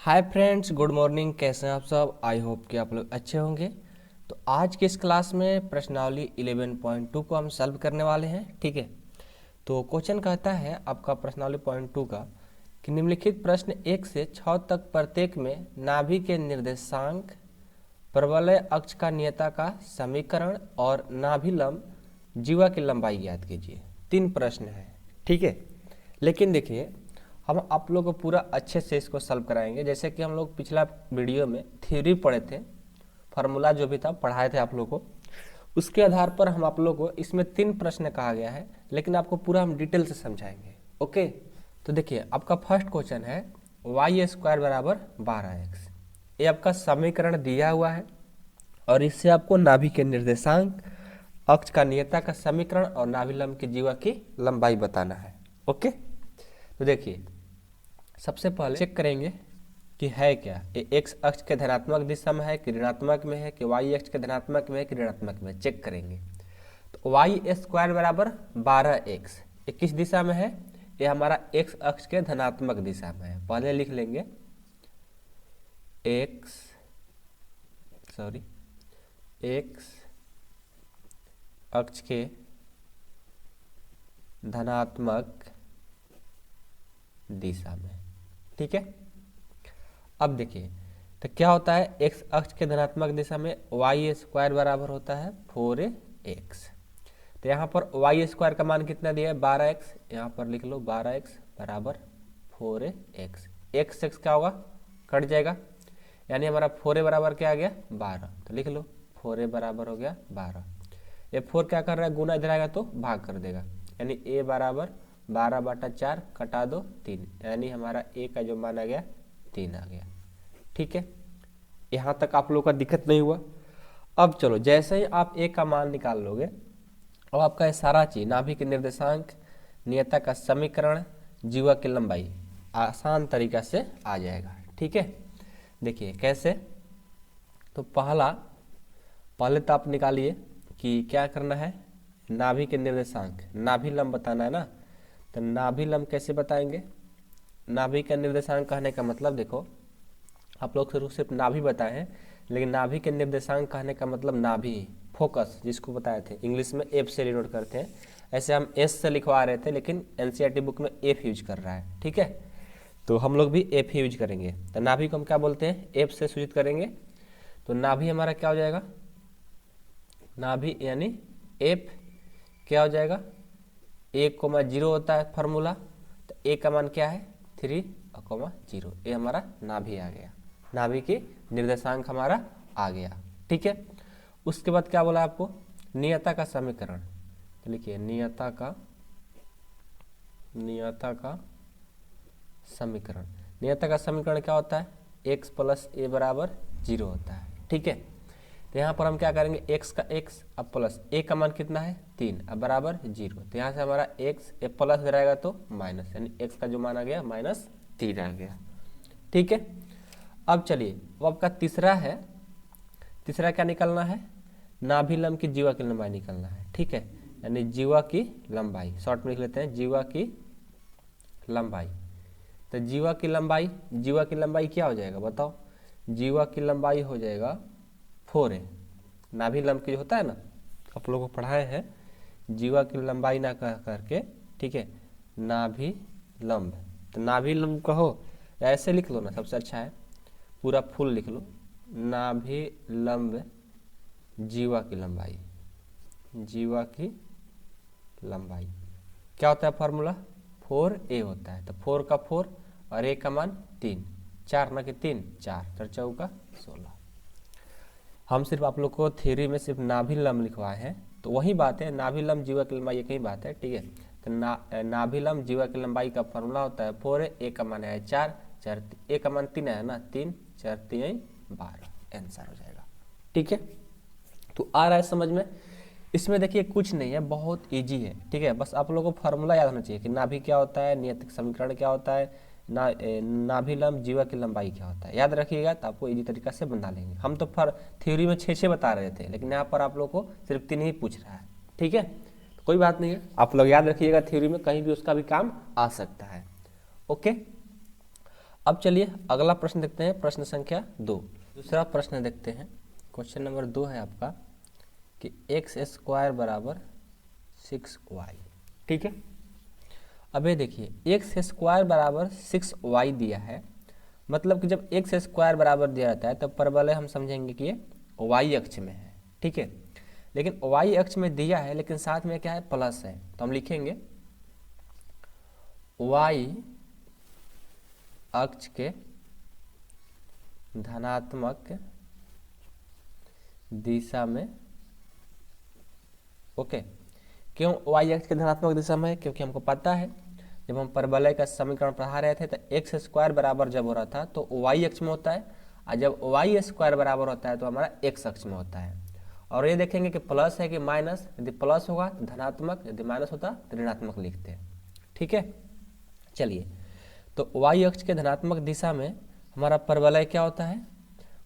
Hi friends, good morning. कैसे हैं आप सब? आई होप कि आप लोग अच्छे होंगे। तो आज की इस क्लास में प्रश्नावली 11.2 को हम सॉल्व करने वाले हैं। ठीक है, तो क्वेश्चन कहता है आपका प्रश्नावली पॉइंट 2 का कि निम्नलिखित प्रश्न 1 से 6 तक प्रत्येक में नाभि के निर्देशांक, परवलय अक्ष का नियता का समीकरण और नाभिलंब जीवा की लंबाई ज्ञात कीजिए। 3 प्रश्न है। ठीक है, लेकिन देखिए हम आप लोग को पूरा अच्छे से इसको सॉल्व कराएंगे। जैसे कि हम लोग पिछला वीडियो में थ्योरी पढ़े थे, फार्मूला जो भी था पढ़ाए थे आप लोग को, उसके आधार पर हम आप लोग को इसमें 3 प्रश्न कहा गया है, लेकिन आपको पूरा हम डिटेल से समझाएंगे। ओके, तो देखिए आपका फर्स्ट क्वेश्चन है y² बराबर 12x। ये आपका समीकरण दिया हुआ है और इससे आपको नाभि के निर्देशांक, अक्ष का नियता का समीकरण और नाभिलंब की जीवा की लंबाई बताना है। ओके, तो देखिए सबसे पहले चेक करेंगे कि है क्या, ये एक्स अक्ष के धनात्मक दिशा में है कि ऋणात्मक में है, कि वाई अक्ष के धनात्मक में है कि ऋणात्मक में, चेक करेंगे। तो y² बराबर 12x, ये किस दिशा में है? ये हमारा एक्स अक्ष के धनात्मक दिशा में है। पहले लिख लेंगे एक्स अक्ष के धनात्मक दिशा में। ठीक है, अब देखिए तो क्या होता है, एक्स अक्ष के धनात्मक दिशा में y² बराबर होता है 4x। तो यहाँ पर y² का मान कितना दिया है? 12x। यहाँ पर लिख लो 12x बराबर 4x। x क्या होगा? कट जाएगा, यानी हमारा 4a बराबर क्या आ गया? 12। तो लिख लो 4a बराबर हो गया 12। ये 4 क्या कर रहा है? गुना, इधर आएगा तो भाग कर देगा, यानी a बराबर 12/4 कटा दो 3, यानी हमारा a का जो मान आ गया 3 आ गया। ठीक है, यहाँ तक आप लोगों का दिक्कत नहीं हुआ। अब चलो, जैसे ही आप a का मान निकाल लोगे और आपका ये सारा चीज नाभि के निर्देशांक, नियता का समीकरण, जीवा की लंबाई आसान तरीका से आ जाएगा। ठीक है, देखिए कैसे। तो पहले तो आप निकालिए कि क्या करना है, नाभि के निर्देशांक, नाभिलंब बताना है ना। तो नाभिलंब कैसे बताएंगे? नाभि का निर्देशांक कहने का मतलब देखो, आप लोग सिर्फ नाभि बताए हैं, लेकिन नाभि के निर्देशांक कहने का मतलब नाभि, फोकस, जिसको बताए थे इंग्लिश में एफ से डिनोट करते हैं। ऐसे हम एस से लिखवा रहे थे, लेकिन एनसीईआरटी बुक में एफ यूज कर रहा है। ठीक है, तो हम लोग भी एफ यूज करेंगे। तो नाभि को हम क्या बोलते हैं? एफ से सूचित करेंगे। तो नाभि हमारा क्या हो जाएगा? नाभि यानी एफ क्या हो जाएगा? 1,0 होता है फार्मूला, तो ए का मान क्या है? 3,0। ये हमारा नाभि आ गया, नाभि की निर्देशांक हमारा आ गया। ठीक है, उसके बाद क्या बोला आपको? नियता का समीकरण। तो लिखिए नियता का समीकरण। नियता का समीकरण क्या होता है? x + a बराबर 0 होता है। ठीक है, तो यहाँ पर हम क्या करेंगे, x का x अब प्लस a का मान कितना है? 3, अब बराबर 0। तो यहाँ से हमारा x ए प्लस रहेगा तो माइनस, यानी x का जो मान आ गया -3 आ गया। ठीक है, अब चलिए वो आपका तीसरा है। तीसरा क्या निकलना है? नाभिलंब की जीवा की लंबाई निकलना है। ठीक है, यानी जीवा की लंबाई, शॉर्ट में लिख लेते हैं जीवा की लंबाई। तो जीवा की लंबाई क्या हो जाएगा बताओ? जीवा की लंबाई हो जाएगा 4a। नाभिलंब की जो होता है ना, आप लोगों को पढ़ाए हैं, जीवा की लंबाई ना कह करके, ठीक है, नाभिलंब। तो नाभिलंब कहो, ऐसे लिख लो ना, सबसे अच्छा है, पूरा फुल लिख लो, नाभिलंब जीवा की लंबाई। जीवा की लंबाई क्या होता है फार्मूला? 4a होता है। तो 4 का 4 और a का मान 3, 4 ना कि 3, 4 4 चौका 16। हम सिर्फ आप लोग को थ्योरी में सिर्फ नाभिलंब लिखवाए हैं, तो वही बात है, नाभिलंब जीवा की लंबाई एक ही बात है। ठीक है, तो नाभिलंब जीवा की लंबाई का फार्मूला होता है 4a, a का मान है 4, a का मान 3 है ना, 3 4 3 12, आंसर हो जाएगा। ठीक है, तो आ रहा है समझ में? इसमें देखिए कुछ नहीं है, बहुत इजी है। ठीक है, बस आप लोगों को फार्मूला याद होना चाहिए कि नाभि क्या होता है, नियत समीकरण क्या होता है, नाभिलंब जीवा की लंबाई क्या होता है, याद रखिएगा तो आपको इजी तरीका से बना लेंगे। हम तो थ्योरी में 6 बता रहे थे, लेकिन यहाँ पर आप लोग को सिर्फ 3 ही पूछ रहा है। ठीक है, तो कोई बात नहीं है, आप लोग याद रखिएगा, थ्योरी में कहीं भी उसका भी काम आ सकता है। ओके, अब चलिए अगला प्रश्न देखते हैं, प्रश्न संख्या 2। दूसरा प्रश्न देखते हैं, क्वेश्चन नंबर 2 है आपका कि एक्स स्क्वायर बराबर 6y। ठीक है, अब ये देखिए एक्स स्क्वायर बराबर 6y दिया है, मतलब कि जब एक्स स्क्वायर बराबर दिया जाता है तब परवलय हम समझेंगे कि ये y अक्ष में है। ठीक है, लेकिन y अक्ष में दिया है लेकिन साथ में क्या है, प्लस है, तो हम लिखेंगे y अक्ष के धनात्मक दिशा में। ओके, क्यों y अक्ष के धनात्मक दिशा में? क्योंकि हमको पता है जब हम परवलय का समीकरण पढ़ा रहे थे तो एक्स स्क्वायर बराबर जब हो रहा था तो y अक्ष में होता है, और जब y स्क्वायर बराबर होता है तो हमारा x अक्ष में होता है। और ये देखेंगे कि प्लस है कि माइनस, यदि प्लस होगा तो धनात्मक, यदि माइनस होता तो ऋणात्मक लिखते हैं। ठीक है, चलिए, तो y अक्ष के धनात्मक दिशा में हमारा परवलय क्या होता है,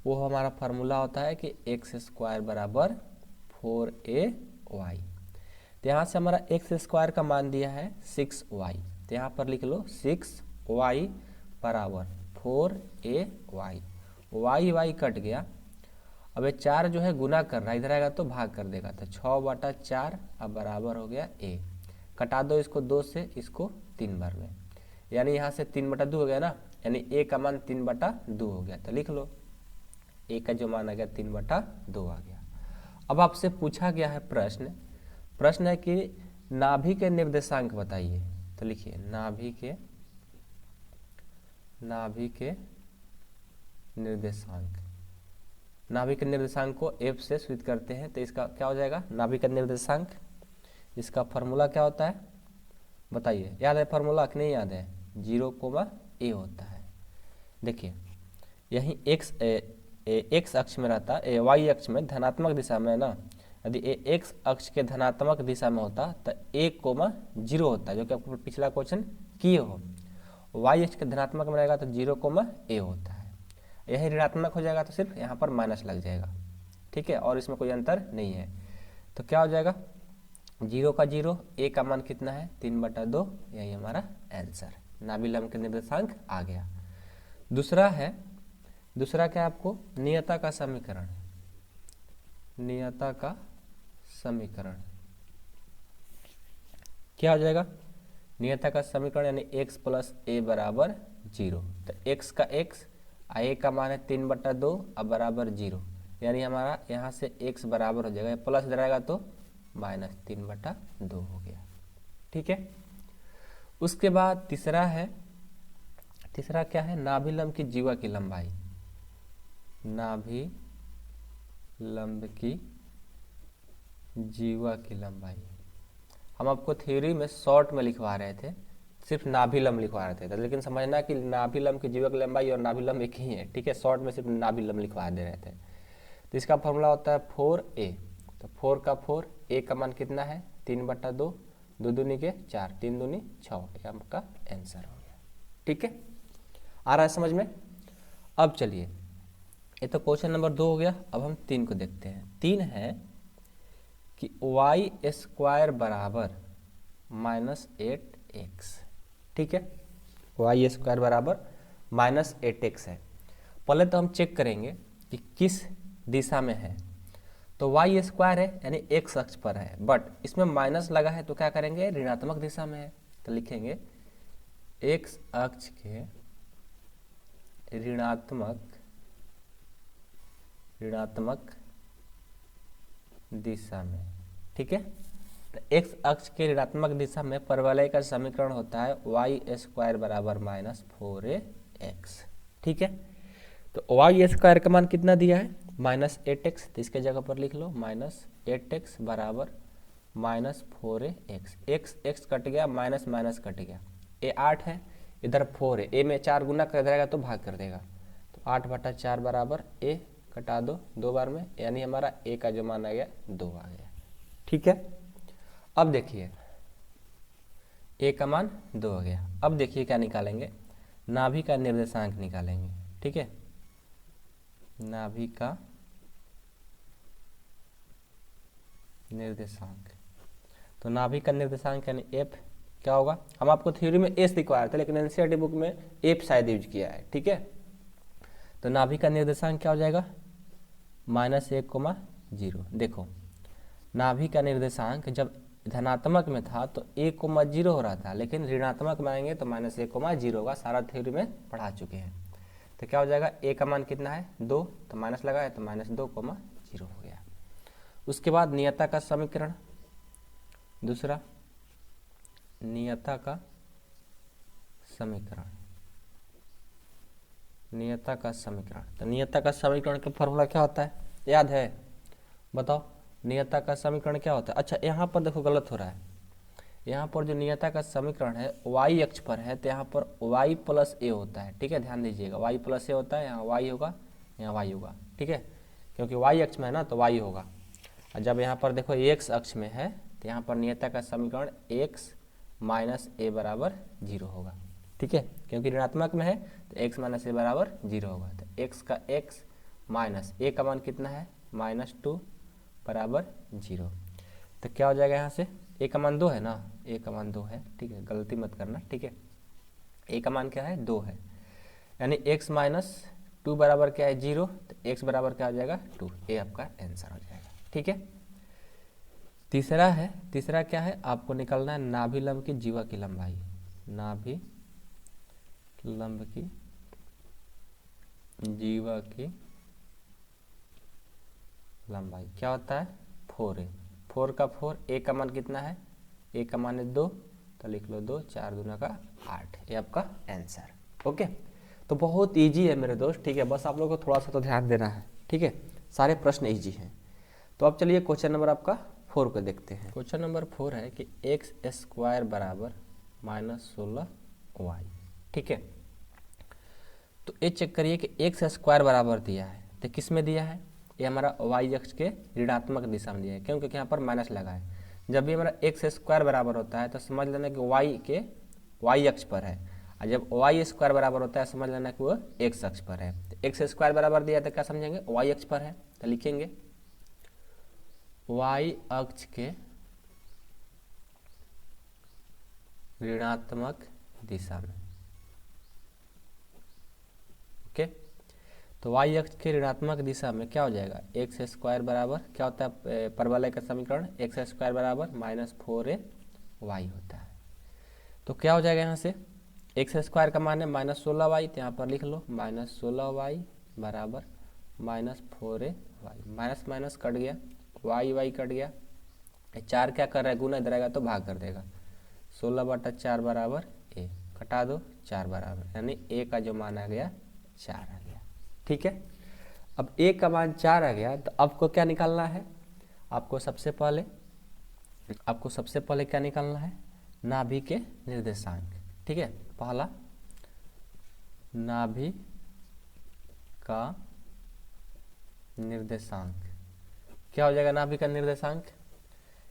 वो हमारा फार्मूला होता है कि एक्स स्क्वायर बराबर 4ay। तो यहाँ से हमारा एक्स स्क्वायर का मान दिया है 6y, तो यहाँ पर लिख लो 6y बराबर 4ay। y कट गया, अब ये 4 जो है गुना कर रहा है, इधर आएगा तो भाग कर देगा, तो 6/4 अब बराबर हो गया a। कटा दो इसको 2 से, इसको 3 बार में, यानी यहाँ से 3/2 हो गया ना, यानी a का मान 3/2 हो गया, तो लिख लो a का जो मान आ गया 3/2 आ गया। अब आपसे पूछा गया है प्रश्न है कि नाभि के निर्देशांक बताइए, तो लिखिए नाभि के निर्देशांक। नाभि के निर्देशांक को f से सूचित करते हैं, तो इसका क्या हो जाएगा, नाभि का निर्देशांक, इसका फार्मूला क्या होता है बताइए, याद है फार्मूला कि नहीं याद है? 0, a होता है। देखिए यही x अक्ष में रहता है, y अक्ष में धनात्मक दिशा में है ना, यदि x अक्ष के धनात्मक दिशा में होता तो 1, 0 होता है, जो कि आपको पिछला क्वेश्चन किए हो। y अक्ष के धनात्मक में रहेगा तो 0, a होता है। यही ऋणात्मक हो जाएगा तो सिर्फ यहाँ पर माइनस लग जाएगा। ठीक है, और इसमें कोई अंतर नहीं है, तो क्या हो जाएगा 0 का 0, a का मान कितना है 3/2, यही हमारा आंसर, नाभि लंब के निर्देशांक आ गया। दूसरा क्या है आपको, नियता का समीकरण। नियता का समीकरण क्या हो जाएगा, नियता का समीकरण यानी x + a बराबर 0, तो x का x, a का मान है 3/2 अब बराबर 0, यानी हमारा यहाँ से x बराबर हो जाएगा, प्लस इधर आएगा तो -3/2 हो गया। ठीक है, उसके बाद तीसरा क्या है, नाभि लंब की जीवा की लंबाई। नाभि लंब की जीवा की लंबाई हम आपको थ्योरी में शॉर्ट में लिखवा रहे थे, सिर्फ नाभि लंब लिखवा रहे थे, लेकिन समझना कि नाभि लंब की जीवा की लंबाई और नाभि लंब एक ही है। ठीक है, शॉर्ट में सिर्फ नाभि लंब लिखवा दे रहे थे। तो इसका फॉर्मूला होता है 4a, तो 4 का 4, a का मान कितना है 3/2, 2 दूनी के 4, 3 दूनी 6, ये आपका आंसर हो गया। ठीक है, आ रहा है समझ में? अब चलिए, ये तो क्वेश्चन नंबर 2 हो गया, अब हम 3 को देखते हैं। 3 है कि y स्क्वायर बराबर -8x। ठीक है, y स्क्वायर बराबर -8x है। पहले तो हम चेक करेंगे कि किस दिशा में है, तो y स्क्वायर है यानी x अक्ष पर है, बट इसमें माइनस लगा है तो क्या करेंगे, ऋणात्मक दिशा में है, तो लिखेंगे x अक्ष के ऋणात्मक दिशा में। ठीक है, तो x अक्ष के ऋणात्मक दिशा में परवलय का समीकरण होता है y स्क्वायर बराबर -4ax। ठीक है, तो y स्क्वायर का मान कितना दिया है -8x, तो इसके जगह पर लिख लो -8x बराबर -4ax। x कट गया, माइनस कट गया, a 8 है, इधर 4 है, a में 4 गुना कर देगा तो भाग कर देगा, तो 8/4 बराबर a, कटा दो 2 बार में, यानी हमारा a का जो मान आ गया 2 आ गया। ठीक है, अब देखिए a का मान 2 हो गया। अब देखिए क्या निकालेंगे, नाभि का निर्देशांक निकालेंगे। ठीक है, नाभि का निर्देशांक, तो नाभि का निर्देशांक यानी f क्या होगा, हम आपको थ्योरी में एस दिखवाया था लेकिन एनसीईआरटी बुक में एफ शायद यूज किया है, ठीक है। तो नाभि का निर्देशांक क्या हो जाएगा, -1,0। देखो नाभि का निर्देशांक जब धनात्मक में था तो 1,0 हो रहा था, लेकिन ऋणात्मक में आएंगे तो -1,0 होगा, सारा थ्योरी में पढ़ा चुके हैं। तो क्या हो जाएगा, ए का मान कितना है 2, तो माइनस लगा है तो -2,0 हो गया। उसके बाद नियता का समीकरण, दूसरा नियता का समीकरण, नियता का समीकरण। तो नियता का समीकरण का फॉर्मूला क्या होता है, याद है, बताओ नियता का समीकरण क्या होता है। अच्छा यहाँ पर देखो गलत हो रहा है, यहाँ पर जो नियता का समीकरण है y अक्ष पर है तो यहाँ पर y + a होता है, ठीक है, ध्यान दीजिएगा y + a होता है, यहाँ y होगा, यहाँ y होगा, ठीक है, क्योंकि y अक्ष में है ना तो y होगा। और जब यहाँ पर देखो x अक्ष में है तो यहाँ पर नियता का समीकरण x - a = 0 होगा, ठीक है, क्योंकि ऋणात्मक में है तो x - a = 0 होगा। तो x का x माइनस a का मान कितना है -2 = 0। तो क्या हो जाएगा यहाँ से, a का मान 2 है ना, a का मान 2 है, ठीक है, गलती मत करना, ठीक है, a का मान क्या है 2 है, यानी x - 2 बराबर क्या है 0, तो x बराबर क्या हो जाएगा 2, ये आपका आंसर हो जाएगा, ठीक है। तीसरा है, तीसरा क्या है, आपको निकालना है नाभि लंब की जीवा की लंबाई, नाभि लंब की जीवा की लंबाई क्या होता है 4a, 4 का 4, a का मान कितना है, a का मान है 2, तो लिख लो 2, 4 दूना का 8, ये आपका आंसर, ओके। तो बहुत इजी है मेरे दोस्त, ठीक है, बस आप लोगों को थोड़ा सा तो ध्यान देना है, ठीक है, सारे प्रश्न इजी हैं। तो अब चलिए क्वेश्चन नंबर आपका 4 को देखते हैं। क्वेश्चन नंबर 4 है कि x² = -16y, ठीक है। तो ये चेक करिए कि x² बराबर दिया है, तो किस में दिया है, ये हमारा y अक्ष के ऋणात्मक दिशा में दिया है, क्यों, क्योंकि यहाँ पर माइनस लगा है। जब भी हमारा x² बराबर होता है तो समझ लेना कि y के y अक्ष पर है, और जब y² बराबर होता है समझ लेना कि वो x अक्ष पर है। तो x² बराबर दिया है तो क्या समझेंगे, y अक्ष पर है, तो लिखेंगे y अक्ष के ऋणात्मक दिशा में, ओके। तो y अक्ष के ऋणात्मक दिशा में क्या हो जाएगा, x² बराबर क्या होता है, परवलय का समीकरण x² बराबर -4ay होता है। तो क्या हो जाएगा यहाँ से, x² का मान है -16y, तो यहाँ पर लिख लो -16y बराबर -4ay, माइनस माइनस कट गया, y कट गया, 4 क्या कर रहा है, गुना इधर आएगा तो भाग कर देगा, 16/4 बराबर a, कटा दो 4 बराबर, यानी a का जो मान आ गया 4 आ गया, ठीक है। अब a का मान 4 आ गया तो आपको क्या निकालना है, आपको सबसे पहले क्या निकालना है, नाभि के निर्देशांक, ठीक है। पहला नाभि का निर्देशांक क्या हो जाएगा, नाभि का निर्देशांक,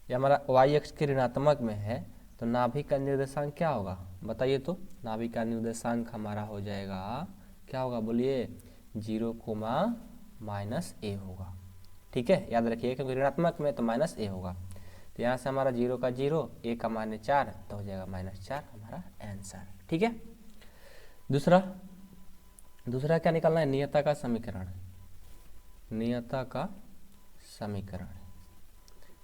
ये हमारा y अक्ष के ऋणात्मक में है तो नाभि का निर्देशांक क्या होगा बताइए, तो नाभि का निर्देशांक हमारा हो जाएगा, क्या होगा बोलिए, 0, -a होगा, ठीक है, याद रखिए क्योंकि ऋणात्मक में तो -a होगा। तो यहाँ से हमारा 0 का 0, a का मान है 4, तो हो जाएगा -4 हमारा आंसर, ठीक है। दूसरा क्या निकालना है, नियता का समीकरण, नियता का समीकरण।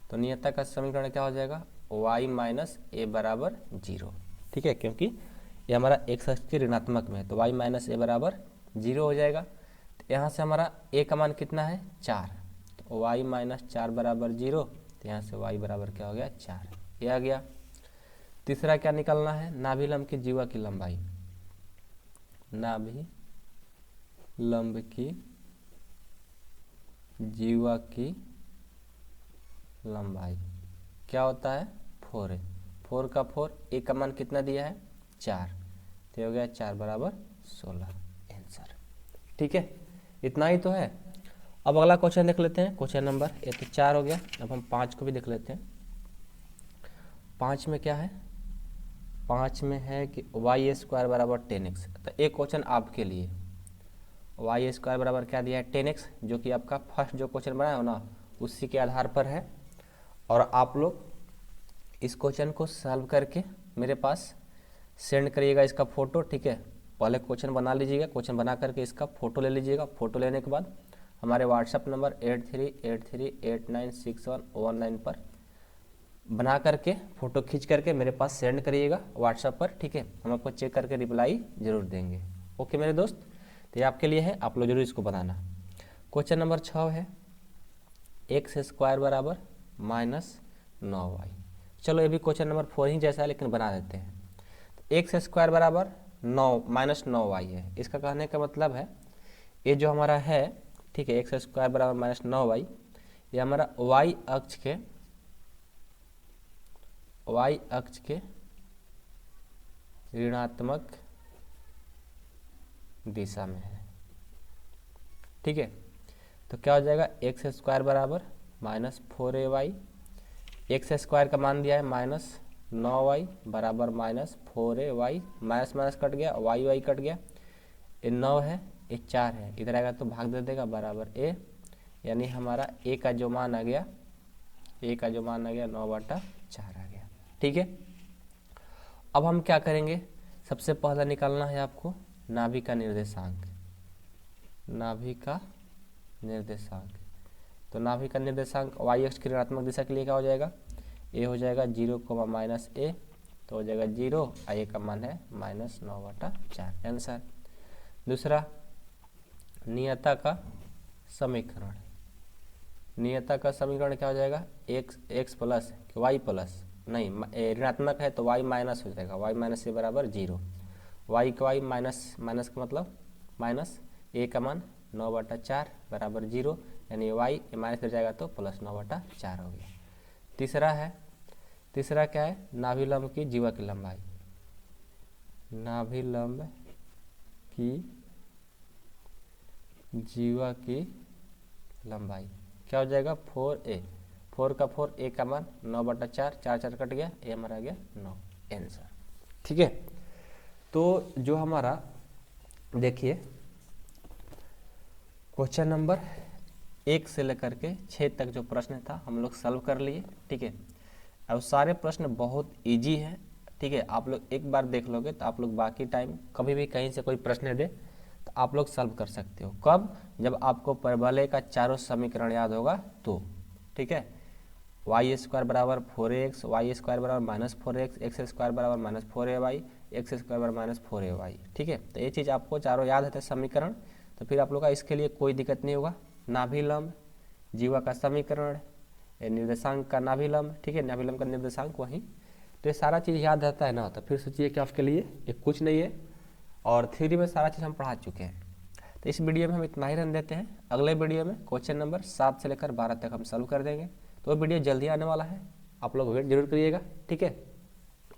तो नियता का समीकरण क्या हो जाएगा, y - a = 0, ठीक है, क्योंकि ये हमारा x अक्ष के ऋणात्मक में है तो y - a = 0 हो जाएगा। तो यहाँ से हमारा a का मान कितना है 4, तो y - 4 = 0, तो यहाँ से y बराबर क्या हो गया 4, ये आ गया। तीसरा क्या निकालना है, नाभि लंब की जीवा की लंबाई, नाभि लंब की जीवा की लंबाई क्या होता है 4a, 4 का 4, a का मान कितना दिया है 4, तो हो गया 4 = 16 आंसर, ठीक है, इतना ही तो है। अब अगला क्वेश्चन देख लेते हैं, क्वेश्चन नंबर, ये तो 4 हो गया, अब हम 5 को भी देख लेते हैं। 5 में क्या है, 5 में है कि y² = 10x, तो एक क्वेश्चन आपके लिए, y² बराबर क्या दिया है 10x, जो कि आपका फर्स्ट जो क्वेश्चन बनाया हो ना उसी के आधार पर है, और आप लोग इस क्वेश्चन को सॉल्व करके मेरे पास सेंड करिएगा इसका फ़ोटो, ठीक है। पहले क्वेश्चन बना लीजिएगा, क्वेश्चन बना करके इसका फ़ोटो ले लीजिएगा। फ़ोटो लेने के बाद हमारे व्हाट्सएप नंबर 8383896119 पर बना करके फ़ोटो खींच करके मेरे पास सेंड करिएगा व्हाट्सएप पर, ठीक है। हम आपको चेक करके रिप्लाई ज़रूर देंगे। ओके मेरे दोस्त, तो ये आपके लिए है, आप लोग जरूर इसको बनाना। क्वेश्चन नंबर 6 है x² बराबर -9y। चलो ये भी क्वेश्चन नंबर 4 ही जैसा है, लेकिन बना देते हैं। तो x² बराबर -9y है। इसका कहने का मतलब है ये जो हमारा है, ठीक है, x² बराबर -9y, ये हमारा y अक्ष के ऋणात्मक दिशा में है, ठीक है। तो क्या हो जाएगा, x² बराबर -4ay, x² का मान दिया है -9y बराबर -4ay, माइनस माइनस कट गया, y कट गया, ये 9 है, ये 4 है, इधर आएगा तो भाग दे देगा, बराबर a, यानी हमारा a का जो मान आ गया, 9/4 आ गया, ठीक है। अब हम क्या करेंगे, सबसे पहला निकालना है आपको नाभि का निर्देशांक। तो नाभि का निर्देशांक y अक्ष की ऋणात्मक दिशा के लिए क्या हो जाएगा, a हो जाएगा 0, -a, तो हो जाएगा 0, a का मान है -9/4, आंसर। दूसरा, नियता का समीकरण क्या हो जाएगा, x प्लस y प्लस, नहीं ऋणात्मक है तो y माइनस हो जाएगा, y माइनस से बराबर 0, y का y माइनस का मतलब माइनस, a का मान 9/4 बराबर 0, यानी y माइनस हो जाएगा तो +9/4 हो गया। तीसरा क्या है, नाभिलंब की जीवा की लंबाई। नाभिलंब की जीवा की लंबाई क्या हो जाएगा, 4a, 4 का 4, a का मान 9/4, 4 कट गया, a हमारा आ गया 9, आंसर, ठीक है। तो जो हमारा देखिए क्वेश्चन नंबर 1 से लेकर के 6 तक जो प्रश्न था हम लोग सॉल्व कर लिए, ठीक है। अब सारे प्रश्न बहुत इजी है, ठीक है। आप लोग एक बार देख लोगे तो आप लोग बाकी टाइम कभी भी कहीं से कोई प्रश्न दे तो आप लोग सॉल्व कर सकते हो। कब, जब आपको परवलय का चारों समीकरण याद होगा तो, ठीक है। y² बराबर 4x, y² बराबर -4x, x² बराबर -4ay, x² बराबर -4ay, ठीक है। तो ये चीज़ आपको चारों याद है समीकरण, तो फिर आप लोग का इसके लिए कोई दिक्कत नहीं होगा। नाभिलंब, जीवा का समीकरण, निर्देशांक का नाभिलंब, ठीक है, नाभिलंब का निर्देशांक वहीं, तो ये सारा चीज़ याद रहता है ना, तो फिर सोचिए कि आपके लिए ये कुछ नहीं है, और थ्योरी में सारा चीज़ हम पढ़ा चुके हैं। तो इस वीडियो में हम इतना ही रन देते हैं। अगले वीडियो में क्वेश्चन नंबर 7 से लेकर 12 तक हम सॉल्व कर देंगे, तो वीडियो जल्दी आने वाला है, आप लोग वेट जरूर करिएगा, ठीक है।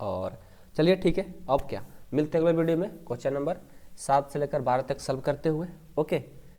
और चलिए ठीक है, अब क्या, मिलते हैं अगले वीडियो में क्वेश्चन नंबर 7 से लेकर 12 तक सॉल्व करते हुए। ओके।